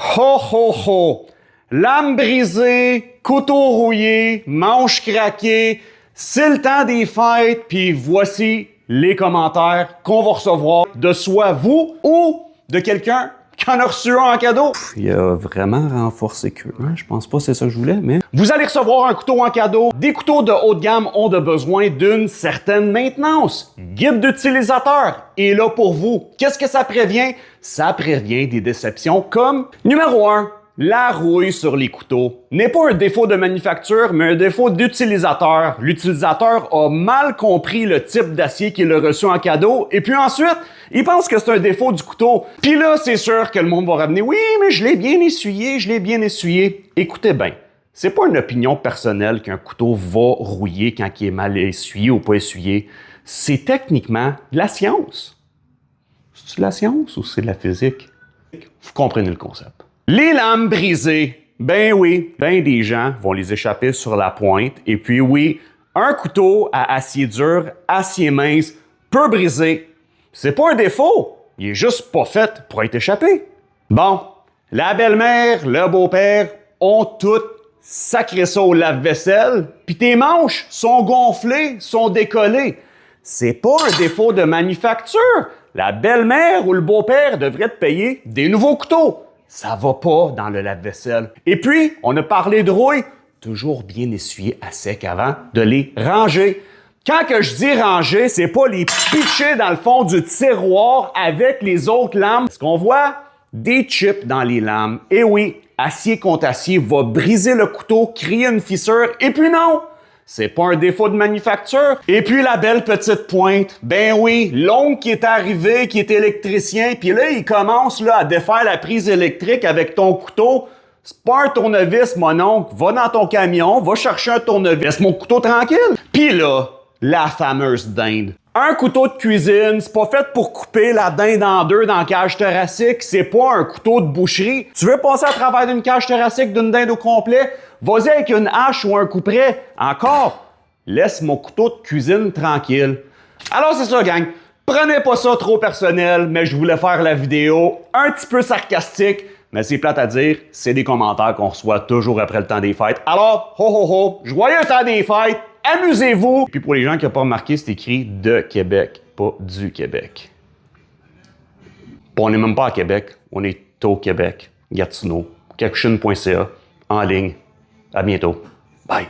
Ho ho ho! Lame brisée, couteau rouillé, manche craquée, c'est le temps des fêtes, puis voici les commentaires qu'on va recevoir de soit vous ou de quelqu'un qui en a reçu un en cadeau. Il a vraiment renforcé que, hein? Je pense pas que c'est ça que je voulais, mais... Vous allez recevoir un couteau en cadeau. Des couteaux de haut de gamme ont de besoin d'une certaine maintenance. Guide d'utilisateur est là pour vous. Qu'est-ce que ça prévient? Ça prévient des déceptions comme numéro 1. La rouille sur les couteaux n'est pas un défaut de manufacture, mais un défaut d'utilisateur. L'utilisateur a mal compris le type d'acier qu'il a reçu en cadeau, et puis ensuite, il pense que c'est un défaut du couteau. Puis là, c'est sûr que le monde va ramener « Oui, mais je l'ai bien essuyé, je l'ai bien essuyé. » Écoutez bien, c'est pas une opinion personnelle qu'un couteau va rouiller quand il est mal essuyé ou pas essuyé. C'est techniquement de la science. C'est de la science ou c'est de la physique? Vous comprenez le concept. Les lames brisées, ben oui, ben des gens vont les échapper sur la pointe. Et puis oui, un couteau à acier dur, acier mince, peut briser. C'est pas un défaut, il est juste pas fait pour être échappé. Bon, la belle-mère, le beau-père ont toutes sacré ça au lave-vaisselle, puis tes manches sont gonflées, sont décollées. C'est pas un défaut de manufacture. La belle-mère ou le beau-père devrait te payer des nouveaux couteaux. Ça va pas dans le lave-vaisselle. Et puis, on a parlé de rouille. Toujours bien essuyer à sec avant de les ranger. Quand que je dis ranger, c'est pas les pitcher dans le fond du tiroir avec les autres lames. Parce qu'on voit des chips dans les lames. Et oui, acier contre acier va briser le couteau, créer une fissure. Et puis non! C'est pas un défaut de manufacture. Et puis la belle petite pointe, ben oui, l'oncle qui est arrivé, qui est électricien, puis là, il commence là, à défaire la prise électrique avec ton couteau. C'est pas un tournevis, mon oncle. Va dans ton camion, va chercher un tournevis, mon couteau tranquille. Puis là, la fameuse dinde. Un couteau de cuisine, c'est pas fait pour couper la dinde en deux dans la cage thoracique, c'est pas un couteau de boucherie. Tu veux passer à travers d'une cage thoracique d'une dinde au complet? Vas-y avec une hache ou un couperet. Encore, laisse mon couteau de cuisine tranquille. Alors c'est ça, gang. Prenez pas ça trop personnel, mais je voulais faire la vidéo un petit peu sarcastique, mais c'est plate à dire, c'est des commentaires qu'on reçoit toujours après le temps des fêtes. Alors, ho ho ho, joyeux temps des fêtes, amusez-vous! Puis pour les gens qui n'ont pas remarqué, c'est écrit de Québec, pas du Québec. Puis on n'est même pas à Québec, on est au Québec, Gatineau, Capuchine.ca, en ligne. À bientôt. Bye.